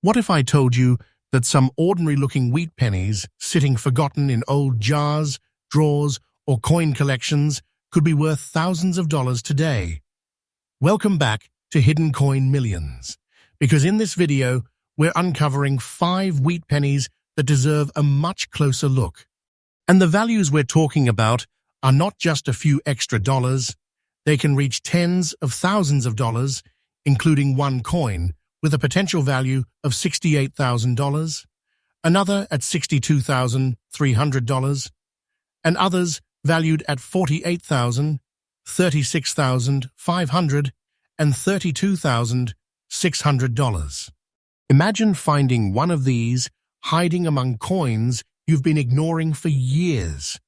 What if I told you that some ordinary-looking wheat pennies sitting forgotten in old jars, drawers, or coin collections could be worth thousands of dollars today? Welcome back to Hidden Coin Millions, because in this video, we're uncovering 5 wheat pennies that deserve a much closer look. And the values we're talking about are not just a few extra dollars. They can reach tens of thousands of dollars, including one coin with a potential value of $68,000, another at $62,300, and others valued at $48,000, $36,500, and $32,600. Imagine finding one of these hiding among coins you've been ignoring for years.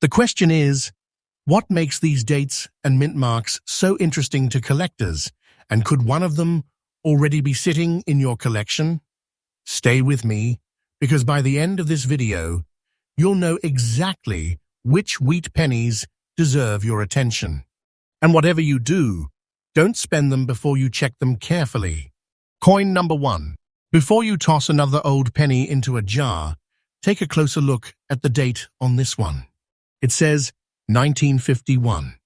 The question is, what makes these dates and mint marks so interesting to collectors, and could one of them already be sitting in your collection? Stay with me, because by the end of this video, you'll know exactly which wheat pennies deserve your attention. And whatever you do, don't spend them before you check them carefully. Coin number 1. Before you toss another old penny into a jar, take a closer look at the date on this one. It says 1951.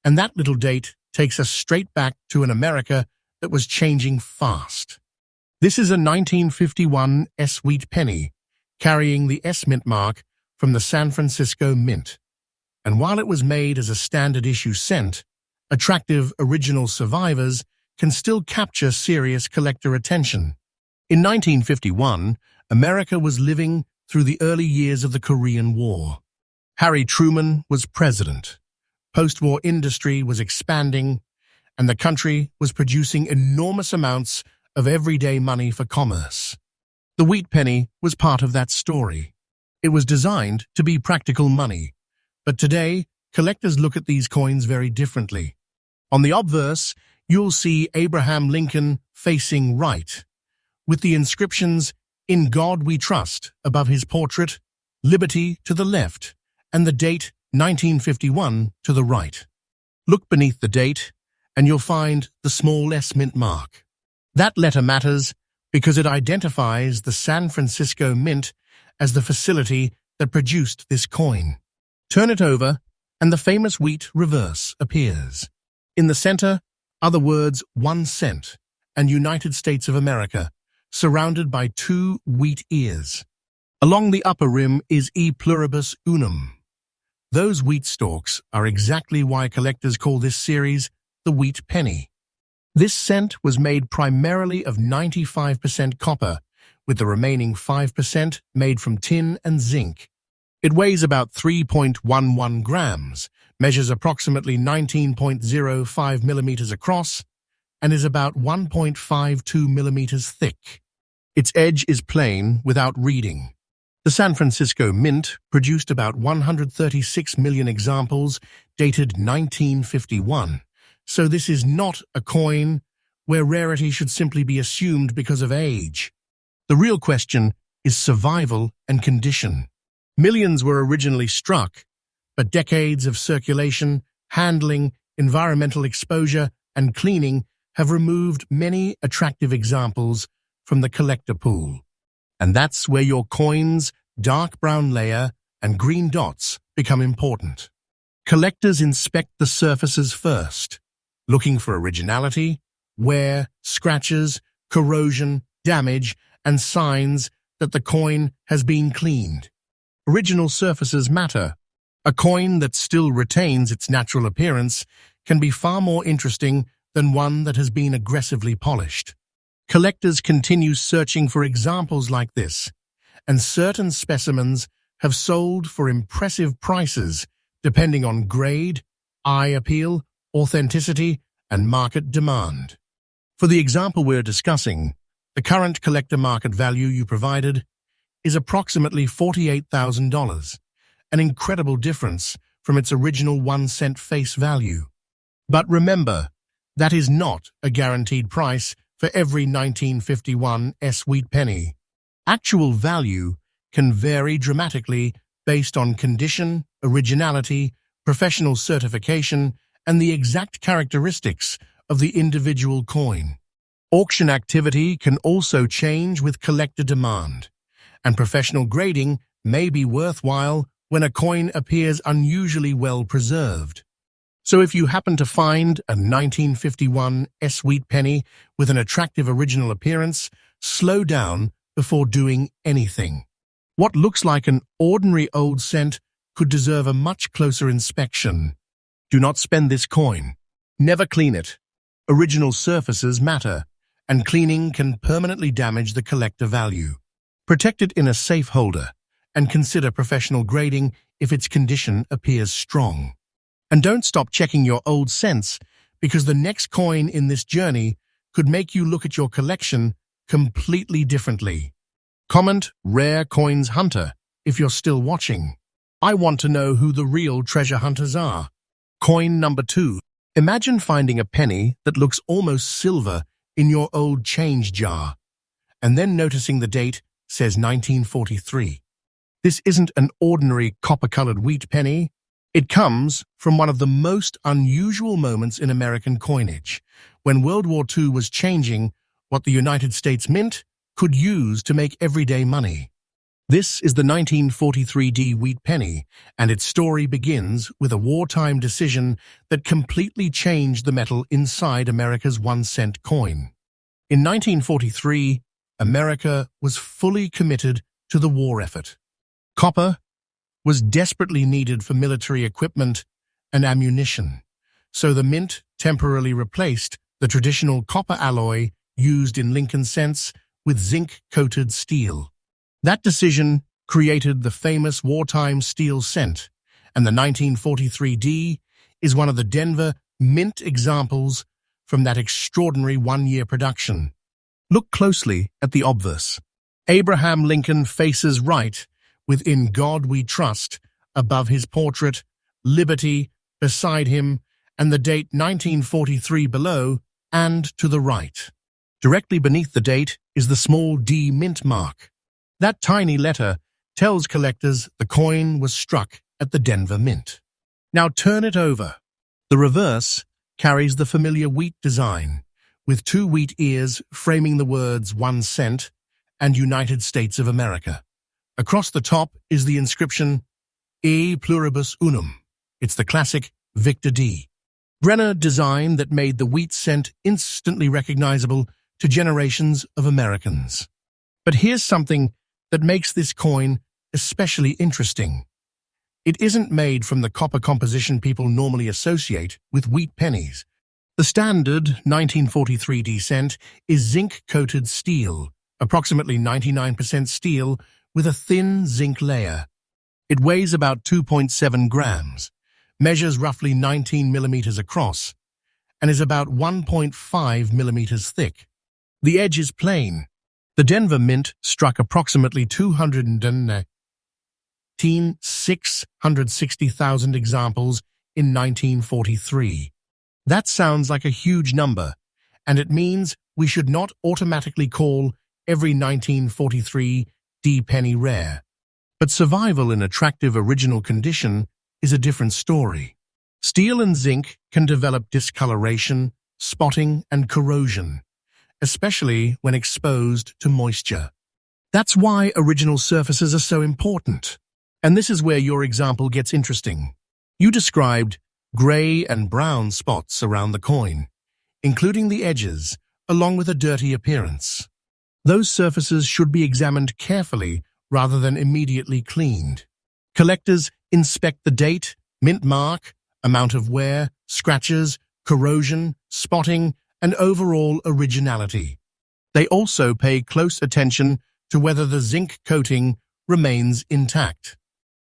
And that little date takes us straight back to an America that was changing fast. This is a 1951 S-wheat penny, carrying the S-mint mark from the San Francisco Mint. And while it was made as a standard-issue cent, attractive original survivors can still capture serious collector attention. In 1951, America was living through the early years of the Korean War. Harry Truman was president. Post-war industry was expanding, and the country was producing enormous amounts of everyday money for commerce. The wheat penny was part of that story. It was designed to be practical money, but today, collectors look at these coins very differently. On the obverse, you'll see Abraham Lincoln facing right, with the inscriptions, "In God We Trust," above his portrait, "Liberty" to the left, and the date 1951 to the right. Look beneath the date, and you'll find the small S mint mark. That letter matters because it identifies the San Francisco Mint as the facility that produced this coin. Turn it over, and the famous wheat reverse appears. In the center are the words 1 cent and United States of America, surrounded by 2 wheat ears. Along the upper rim is E pluribus unum. Those wheat stalks are exactly why collectors call this series the wheat penny. This cent was made primarily of 95% copper, with the remaining 5% made from tin and zinc. It weighs about 3.11 grams, measures approximately 19.05 millimeters across, and is about 1.52 millimeters thick. Its edge is plain without reading. The San Francisco Mint produced about 136 million examples dated 1951. So this is not a coin where rarity should simply be assumed because of age. The real question is survival and condition. Millions were originally struck, but decades of circulation, handling, environmental exposure, and cleaning have removed many attractive examples from the collector pool. And that's where your coin's dark brown layer and green dots become important. Collectors inspect the surfaces first, looking for originality, wear, scratches, corrosion, damage, and signs that the coin has been cleaned. Original surfaces matter. A coin that still retains its natural appearance can be far more interesting than one that has been aggressively polished. Collectors continue searching for examples like this, and certain specimens have sold for impressive prices depending on grade, eye appeal, authenticity, and market demand. For the example we're discussing, the current collector market value you provided is approximately $48,000, an incredible difference from its original 1 cent face value. But remember, that is not a guaranteed price for every 1951 S-wheat penny. Actual value can vary dramatically based on condition, originality, professional certification, and the exact characteristics of the individual coin. Auction activity can also change with collector demand, and professional grading may be worthwhile when a coin appears unusually well preserved. So if you happen to find a 1951 S-Wheat penny with an attractive original appearance, slow down before doing anything. What looks like an ordinary old cent could deserve a much closer inspection. Do not spend this coin. Never clean it. Original surfaces matter, and cleaning can permanently damage the collector value. Protect it in a safe holder, and consider professional grading if its condition appears strong. And don't stop checking your old cents, because the next coin in this journey could make you look at your collection completely differently. Comment Rare Coins Hunter if you're still watching. I want to know who the real treasure hunters are. Coin number 2. Imagine finding a penny that looks almost silver in your old change jar, and then noticing the date says 1943. This isn't an ordinary copper-colored wheat penny. It comes from one of the most unusual moments in American coinage, when World War II was changing what the United States Mint could use to make everyday money. This is the 1943 D wheat penny, and its story begins with a wartime decision that completely changed the metal inside America's 1-cent coin. In 1943, America was fully committed to the war effort. Copper was desperately needed for military equipment and ammunition, so the mint temporarily replaced the traditional copper alloy used in Lincoln cents with zinc-coated steel. That decision created the famous wartime steel cent, and the 1943 D is one of the Denver Mint examples from that extraordinary one-year production. Look closely at the obverse. Abraham Lincoln faces right, with "In God We Trust" above his portrait, "Liberty" beside him, and the date 1943 below and to the right. Directly beneath the date is the small D mint mark. That tiny letter tells collectors the coin was struck at the Denver Mint. Now turn it over. The reverse carries the familiar wheat design, with 2 wheat ears framing the words 1 cent and United States of America. Across the top is the inscription, E pluribus unum. It's the classic Victor D. Brenner design that made the wheat cent instantly recognizable to generations of Americans. But here's something that makes this coin especially interesting. It isn't made from the copper composition people normally associate with wheat pennies. The standard 1943 D cent is zinc-coated steel, approximately 99% steel, with a thin zinc layer. It weighs about 2.7 grams, measures roughly 19 millimeters across, and is about 1.5 millimeters thick. The edge is plain. The Denver Mint struck approximately 660,000 examples in 1943. That sounds like a huge number, and it means we should not automatically call every 1943 D penny rare. But survival in attractive original condition is a different story. Steel and zinc can develop discoloration, spotting, and corrosion, especially when exposed to moisture. That's why original surfaces are so important. And this is where your example gets interesting. You described gray and brown spots around the coin, including the edges, along with a dirty appearance. Those surfaces should be examined carefully rather than immediately cleaned. Collectors inspect the date, mint mark, amount of wear, scratches, corrosion, spotting, and overall originality. They also pay close attention to whether the zinc coating remains intact.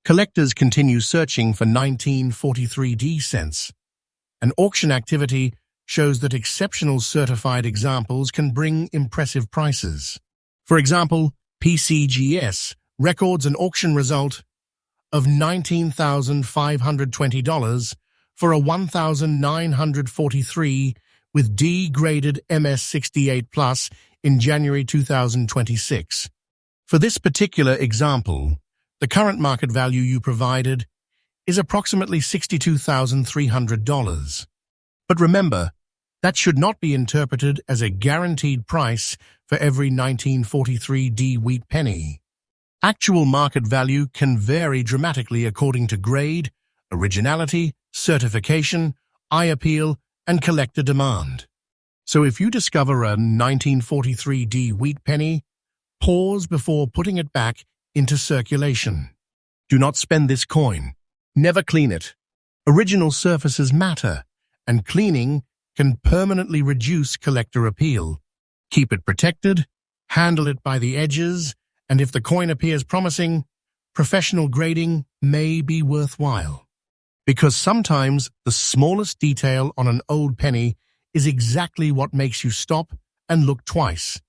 Collectors continue searching for 1943 D cents, and auction activity shows that exceptional certified examples can bring impressive prices. For example, PCGS records an auction result of $19,520 for a 1,943 with D-graded MS68 Plus in January 2026. For this particular example, the current market value you provided is approximately $62,300. But remember, That should not be interpreted as a guaranteed price for every 1943 D wheat penny. Actual market value can vary dramatically according to grade, originality, certification, eye appeal, and collector demand. So if you discover a 1943 D wheat penny, pause before putting it back into circulation. Do not spend this coin. Never clean it. Original surfaces matter, and cleaning can permanently reduce collector appeal. Keep it protected, handle it by the edges, and if the coin appears promising, professional grading may be worthwhile. Because sometimes the smallest detail on an old penny is exactly what makes you stop and look twice,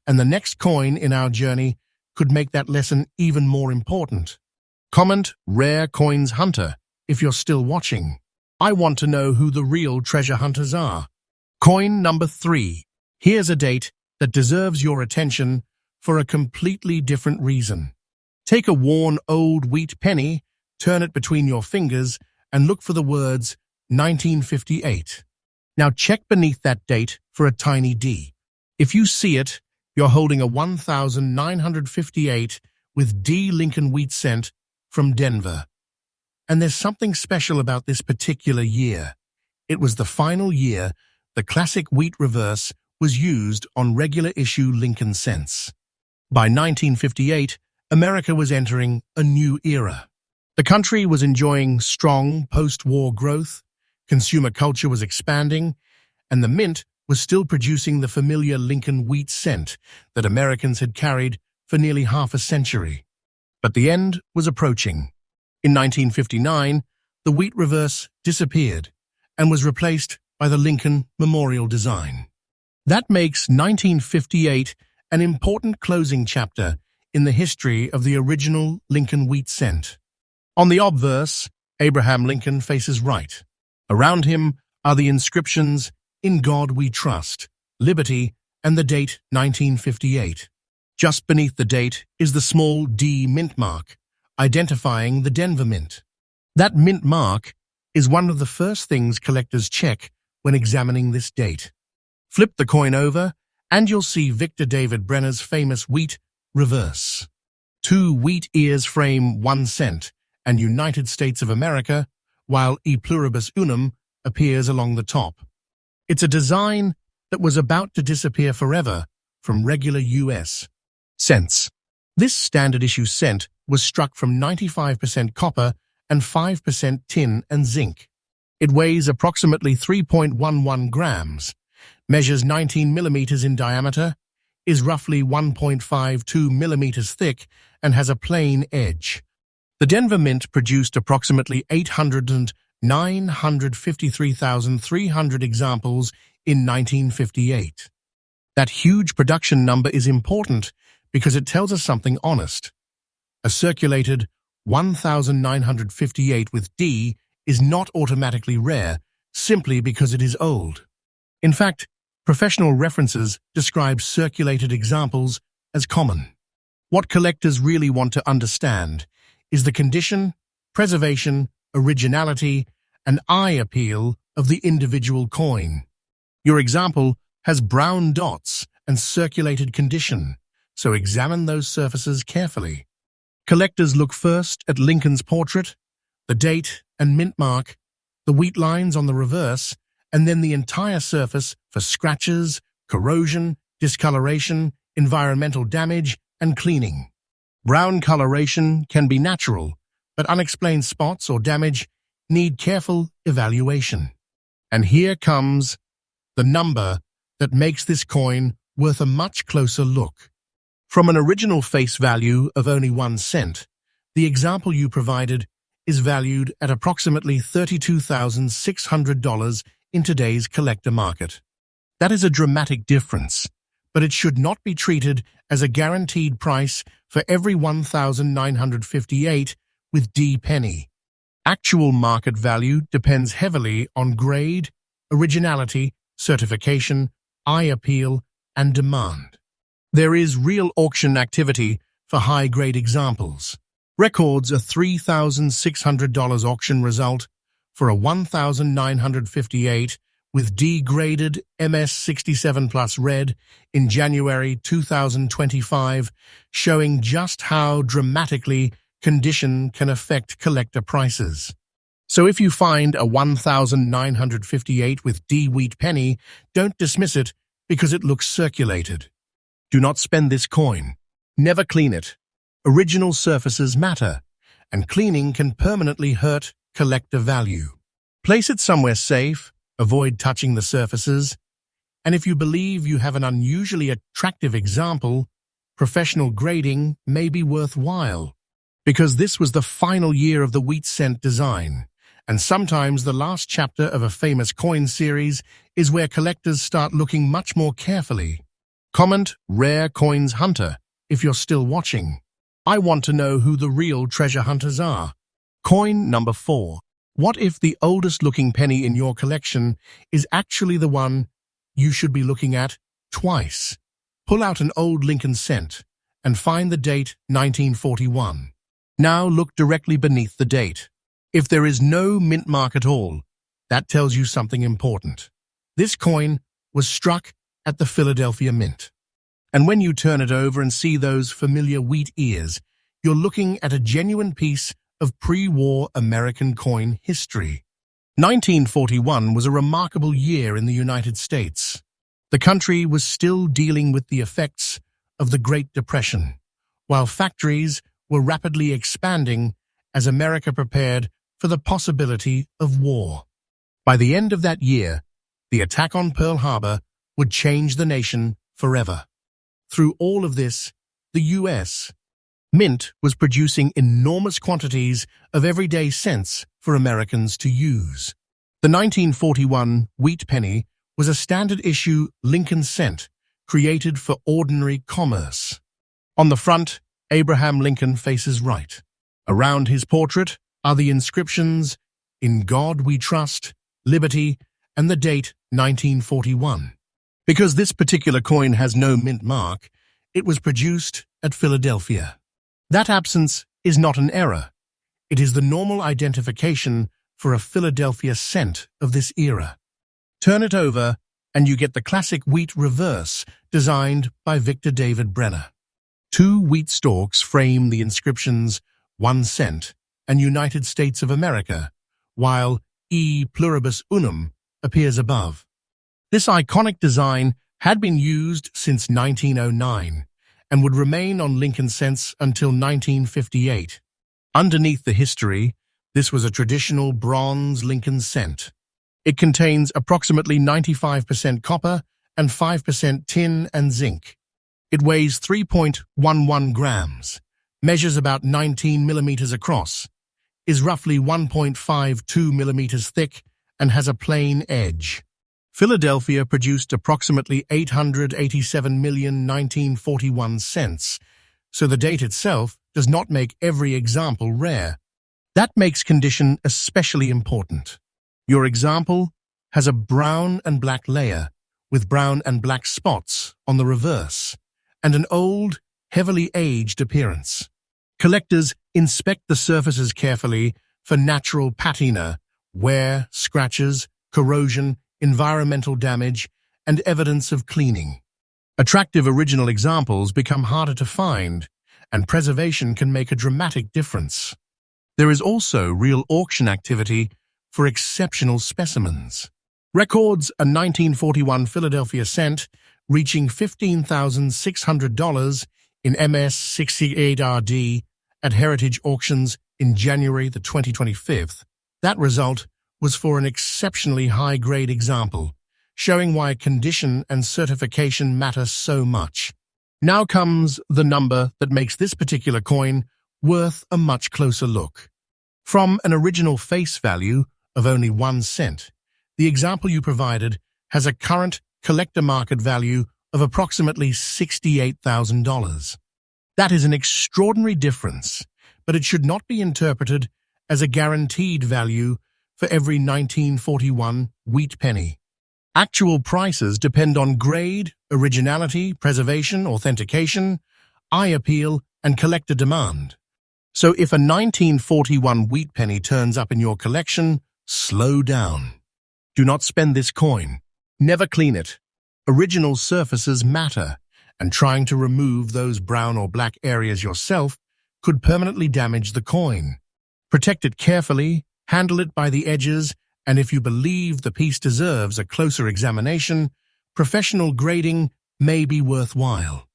and the next coin in our journey could make that lesson even more important. Comment Rare Coins Hunter if you're still watching. I want to know who the real treasure hunters are. Coin number 3. Here's a date that deserves your attention for a completely different reason. Take a worn old wheat penny, turn it between your fingers, and look for the words 1958. Now check beneath that date for a tiny D. If you see it, you're holding a 1958 with D Lincoln wheat cent from Denver. And there's something special about this particular year. It was the final year the classic wheat reverse was used on regular issue Lincoln cents. By 1958, America was entering a new era. The country was enjoying strong post-war growth, consumer culture was expanding, and the mint was still producing the familiar Lincoln wheat cent that Americans had carried for nearly half a century. But the end was approaching. In 1959, the wheat reverse disappeared and was replaced by the Lincoln Memorial design. That makes 1958 an important closing chapter in the history of the original Lincoln wheat cent. On the obverse, Abraham Lincoln faces right. Around him are the inscriptions, "In God We Trust," "Liberty," and the date 1958. Just beneath the date is the small D mint mark, identifying the Denver Mint. That mint mark is one of the first things collectors check when examining this date. Flip the coin over, and you'll see Victor David Brenner's famous wheat reverse. 2 wheat ears frame 1 cent, and United States of America, while E pluribus unum appears along the top. It's a design that was about to disappear forever from regular U.S. cents. This standard issue cent was struck from 95% copper and 5% tin and zinc. It weighs approximately 3.11 grams, measures 19 millimeters in diameter, is roughly 1.52 millimeters thick, and has a plain edge. The Denver Mint produced approximately 953,300 examples in 1958. That huge production number is important because it tells us something honest. A circulated 1958 with D is not automatically rare simply because it is old. In fact, professional references describe circulated examples as common. What collectors really want to understand is the condition, preservation, originality, and eye appeal of the individual coin. Your example has brown dots and circulated condition, so examine those surfaces carefully. Collectors look first at Lincoln's portrait, the date and mint mark, the wheat lines on the reverse, and then the entire surface for scratches, corrosion, discoloration, environmental damage, and cleaning. Brown coloration can be natural, but unexplained spots or damage need careful evaluation. And here comes the number that makes this coin worth a much closer look. From an original face value of only 1 cent, the example you provided is valued at approximately $32,600 in today's collector market. That is a dramatic difference, but it should not be treated as a guaranteed price for every 1958 with D penny. Actual market value depends heavily on grade, originality, certification, eye appeal, and demand. There is real auction activity for high-grade examples. Records a $3,600 auction result for a 1958 with degraded MS67 plus red in January 2025, showing just how dramatically condition can affect collector prices. So if you find a 1958 with D wheat penny, don't dismiss it because it looks circulated. Do not spend this coin. Never clean it. Original surfaces matter, and cleaning can permanently hurt collector value. Place it somewhere safe, avoid touching the surfaces, and if you believe you have an unusually attractive example, professional grading may be worthwhile. Because this was the final year of the wheat cent design, and sometimes the last chapter of a famous coin series is where collectors start looking much more carefully. Comment Rare Coins Hunter if you're still watching. I want to know who the real treasure hunters are. Coin number 4. What if the oldest looking penny in your collection is actually the one you should be looking at twice? Pull out an old Lincoln cent and find the date 1941. Now look directly beneath the date. If there is no mint mark at all, that tells you something important. This coin was struck at the Philadelphia Mint. And when you turn it over and see those familiar wheat ears, you're looking at a genuine piece of pre-war American coin history. 1941 was a remarkable year in the United States. The country was still dealing with the effects of the Great Depression, while factories were rapidly expanding as America prepared for the possibility of war. By the end of that year, the attack on Pearl Harbor would change the nation forever. Through all of this, the U.S. Mint was producing enormous quantities of everyday cents for Americans to use. The 1941 wheat penny was a standard-issue Lincoln cent created for ordinary commerce. On the front, Abraham Lincoln faces right. Around his portrait are the inscriptions, "In God We Trust," "Liberty," and the date 1941. Because this particular coin has no mint mark, it was produced at Philadelphia. That absence is not an error. It is the normal identification for a Philadelphia cent of this era. Turn it over, and you get the classic wheat reverse designed by Victor David Brenner. 2 wheat stalks frame the inscriptions 1 cent and United States of America, while E pluribus unum appears above. This iconic design had been used since 1909 and would remain on Lincoln cents until 1958. Underneath the history, this was a traditional bronze Lincoln cent. It contains approximately 95% copper and 5% tin and zinc. It weighs 3.11 grams, measures about 19 millimeters across, is roughly 1.52 millimeters thick, and has a plain edge. Philadelphia produced approximately 887,1941 cents, so the date itself does not make every example rare. That makes condition especially important. Your example has a brown and black layer with brown and black spots on the reverse, and an old, heavily aged appearance. Collectors inspect the surfaces carefully for natural patina, wear, scratches, corrosion, environmental damage, and evidence of cleaning. Attractive original examples become harder to find, and preservation can make a dramatic difference. There is also real auction activity for exceptional specimens. Records a 1941 Philadelphia cent reaching $15,600 in MS68RD at Heritage Auctions in January the 2025. That result was for an exceptionally high-grade example, showing why condition and certification matter so much. Now comes the number that makes this particular coin worth a much closer look. From an original face value of only 1 cent, the example you provided has a current collector market value of approximately $68,000. That is an extraordinary difference, but it should not be interpreted as a guaranteed value for every 1941 wheat penny. Actual prices depend on grade, originality, preservation, authentication, eye appeal, and collector demand. So if a 1941 wheat penny turns up in your collection, slow down. Do not spend this coin. Never clean it. Original surfaces matter, and trying to remove those brown or black areas yourself could permanently damage the coin. Protect it carefully, handle it by the edges, and if you believe the piece deserves a closer examination, professional grading may be worthwhile.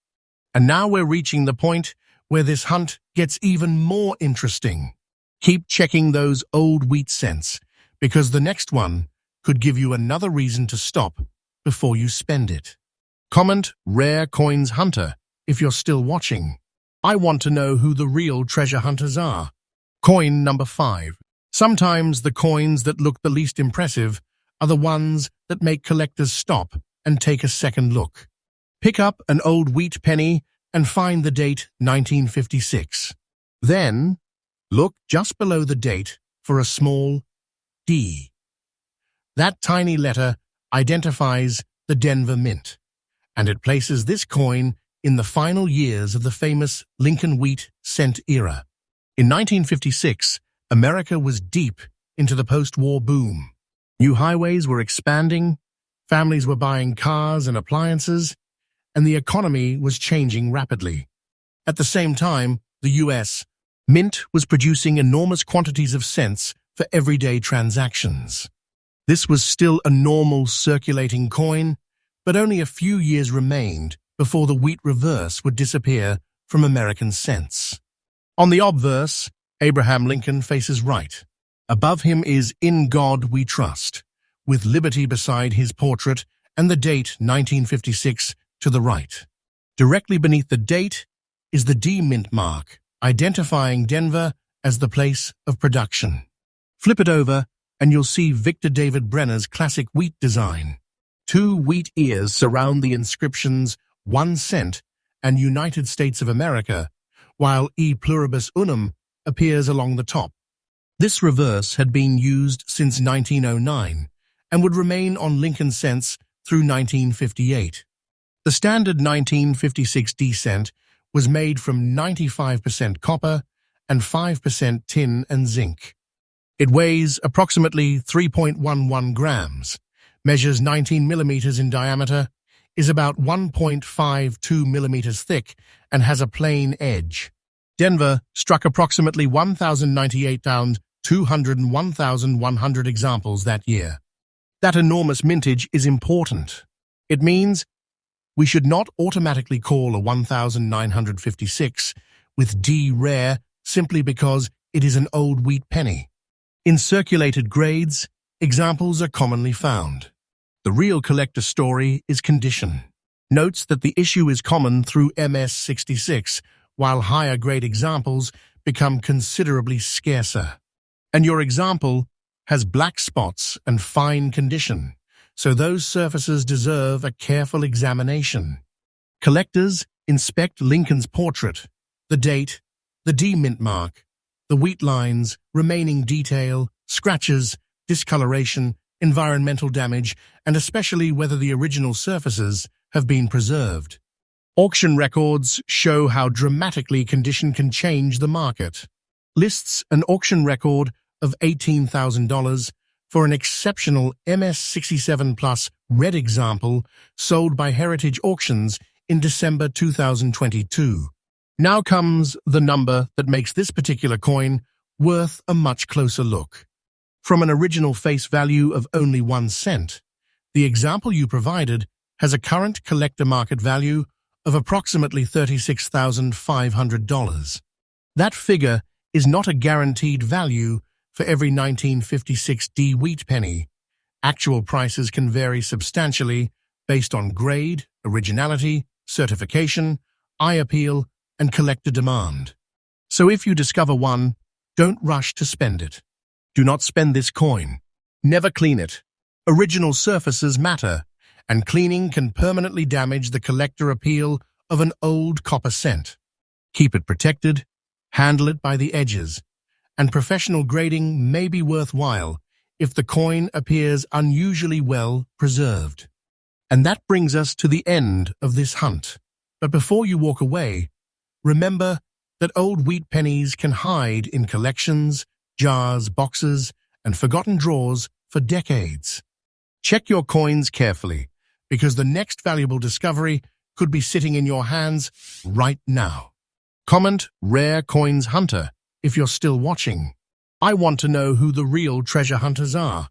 And now we're reaching the point where this hunt gets even more interesting. Keep checking those old wheat cents, because the next one could give you another reason to stop before you spend it. Comment Rare Coins Hunter if you're still watching. I want to know who the real treasure hunters are. Coin number 5. Sometimes the coins that look the least impressive are the ones that make collectors stop and take a second look. Pick up an old wheat penny and find the date 1956. Then, look just below the date for a small D. That tiny letter identifies the Denver Mint, and it places this coin in the final years of the famous Lincoln wheat cent era. In 1956, America was deep into the post-war boom. New highways were expanding, families were buying cars and appliances, and the economy was changing rapidly. At the same time, the U.S. Mint was producing enormous quantities of cents for everyday transactions. This was still a normal circulating coin, but only a few years remained before the wheat reverse would disappear from American cents. On the obverse, Abraham Lincoln faces right. Above him is "In God We Trust," with liberty beside his portrait and the date 1956 to the right. Directly beneath the date is the D Mint mark, identifying Denver as the place of production. Flip it over, and you'll see Victor David Brenner's classic wheat design. 2 wheat ears surround the inscriptions 1 cent and United States of America, while E Pluribus Unum appears along the top. This reverse had been used since 1909 and would remain on Lincoln cents through 1958. The standard 1956 D cent was made from 95% copper and 5% tin and zinc. It weighs approximately 3.11 grams, measures 19 millimeters in diameter, is about 1.52 millimeters thick, and has a plain edge. Denver struck approximately 1,098,201,100 examples that year. That enormous mintage is important. It means we should not automatically call a 1956 with D rare simply because it is an old wheat penny. In circulated grades, examples are commonly found. The real collector story is condition. Notes that the issue is common through MS66, while higher grade examples become considerably scarcer. And your example has black spots and fine condition, so those surfaces deserve a careful examination. Collectors inspect Lincoln's portrait, the date, the D Mint mark, the wheat lines, remaining detail, scratches, discoloration, environmental damage, and especially whether the original surfaces have been preserved. Auction records show how dramatically condition can change the market. Lists an auction record of $18,000 for an exceptional MS67 Plus red example sold by Heritage Auctions in December 2022. Now comes the number that makes this particular coin worth a much closer look. From an original face value of only 1 cent, the example you provided has a current collector market value of approximately $36,500. That figure is not a guaranteed value for every 1956 D wheat penny. Actual prices can vary substantially based on grade, originality, certification, eye appeal, and collector demand. So if you discover one, don't rush to spend it. Do not spend this coin. Never clean it. Original surfaces matter, and cleaning can permanently damage the collector appeal of an old copper cent. Keep it protected, handle it by the edges, and professional grading may be worthwhile if the coin appears unusually well preserved. And that brings us to the end of this hunt. But before you walk away, remember that old wheat pennies can hide in collections, jars, boxes, and forgotten drawers for decades. Check your coins carefully, because the next valuable discovery could be sitting in your hands right now. Comment Rare Coins Hunter if you're still watching. I want to know who the real treasure hunters are.